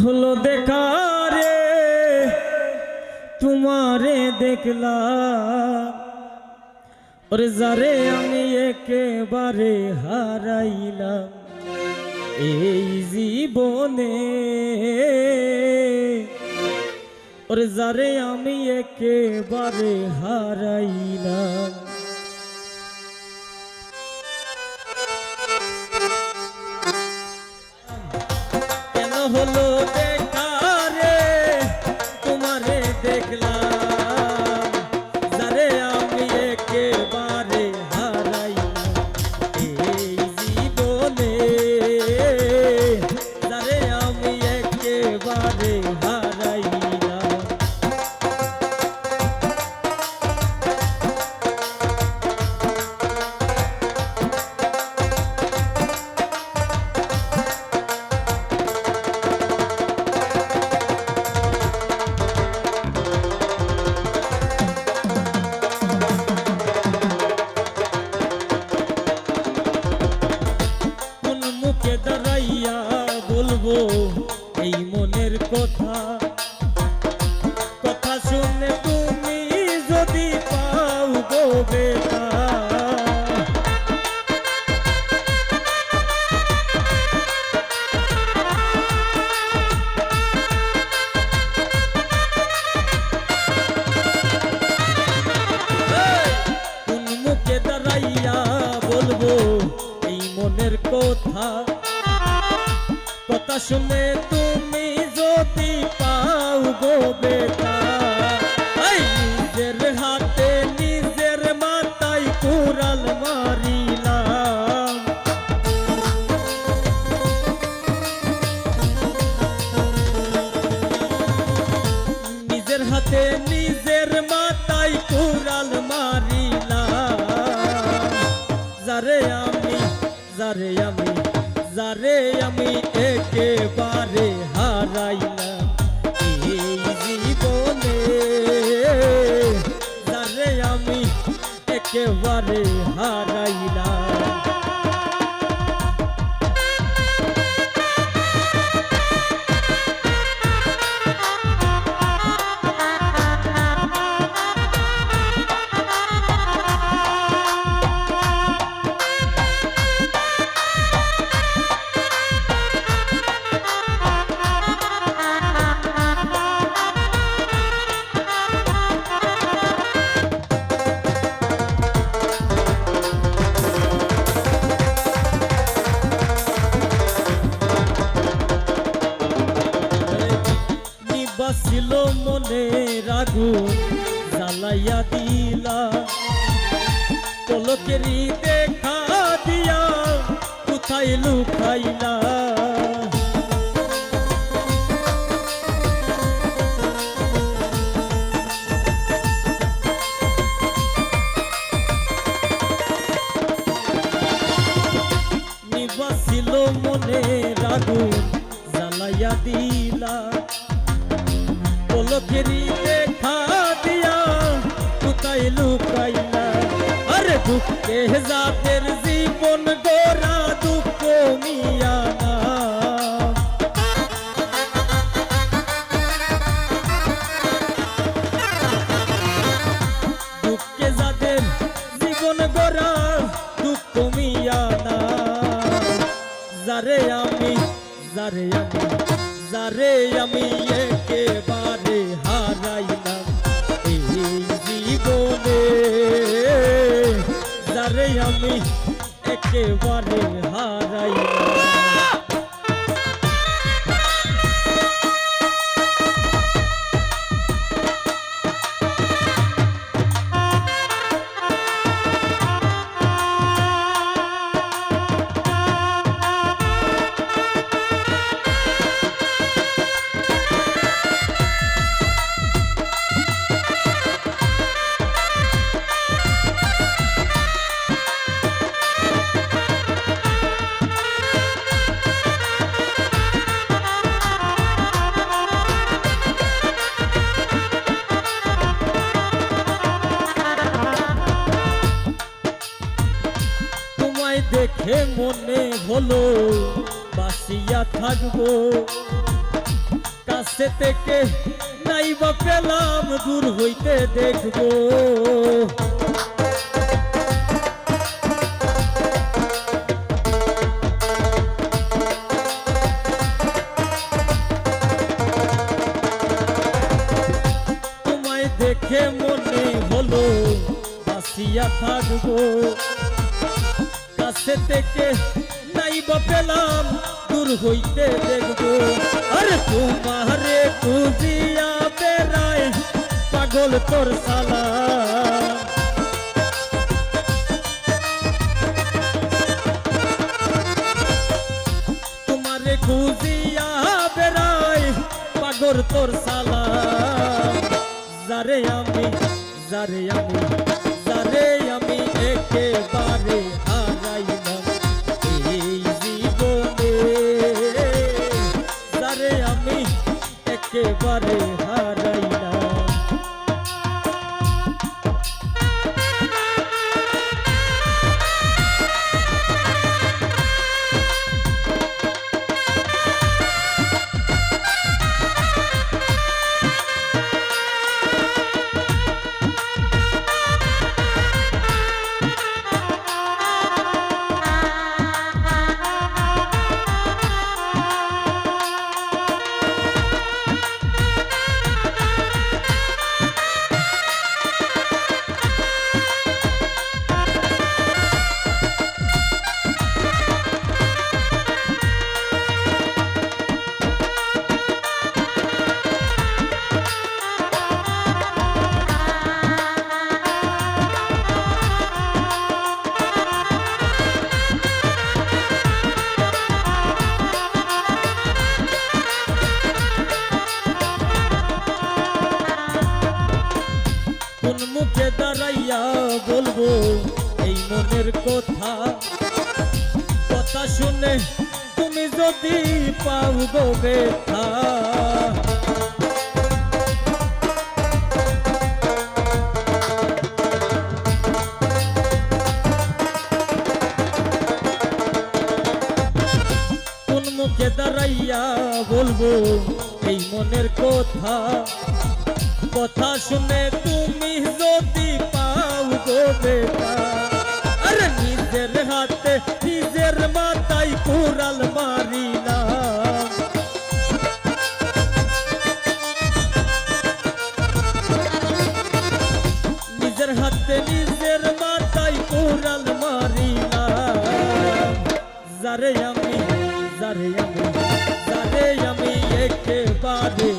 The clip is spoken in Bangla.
হলো দেখা রে তোমারে দেখলাম, ওরে যারে আমি একেবারে হারাইলাম এই জীবনে, ওরে যারে আমি একেবারে হারাইলাম। কেন হলো দেখা রে তোমারে দেখলাম, যারে আমি একেবারে হারাইলাম এই জীবনে, যারে আমি একেবারে হারাইলাম। মুখে দাঁড়াইয়া বলবো এই মনের কথা, কথা শুনে তুমি যদি পাও গো বেটা, কোন মুখে দাঁড়াইয়া বলবো এই মনের কথা, কথা শুনে তুমি যদি পাও গো বেটা, নিজের হাতে নিজের মাথায় কুড়াল মারিলাম, নিজের হাতে নিজের মাথায় কুড়াল মারিলাম। যারে আমি যারে আমি যারে আমি একেবারে হারাইলাম এই জীবনে, যারে আমি একেবারে হারাইলাম। বাসিল মনে আগুন জ্বালাইয়া দিলা, পলকেরই দেখা দিয়া কোথায় লুকাইলা, নিবাসিল মনে আগুন জ্বালাইয়া দিলা, পলকেরই দেখা দিয়া কোথায় লুকাইলা। আরে দুঃখে যাদের জীবন গোরা দুঃখ মিয়া না, দুঃখে যাদের জীবন গোরা দুঃখ মিয়া না, যারে আমি যারে আমি যারে আমি একেবারে হারাইলাম এই জীবনে, যারে আমি একেবারে হারাইলাম। দেখে মনে হলো বাসিয়া থাকবো, কাছে থেকে নাই বা পেলাম দূর হইতে দেখবো তোমায় দেখে মনে হলো বাসিয়া থাকবো কাছে থেকে নাই বা পেলাম দূর হইতে দেখবো আরে তোমারে খুঁজিয়া বেড়ায় পাগল তোর সালা তোমারে খুঁজিয়া বেড়ায় পাগল তোর সালা যারে আমি যারে আমি যারে আমি একেবারে হারাইলাম এই জীবনে যারে আমি একেবারে হারাইলাম কোন মুখে দাঁড়াইয়া বলবো এই মনের কথা কথা শুনে তুমি যদি পাও গো ব্যথা কোন মুখে দাঁড়াইয়া বলবো এই মনের কথা কথা শুনে তুমি যদি পাও গো বেটা আরে নিজের হাতে নিজের মাথায় কুড়াল মারিলাম নিজের হাতে নিজের মাথায় কুড়াল মারিলাম যারে আমি যারে আমি যারে আমি একেবারে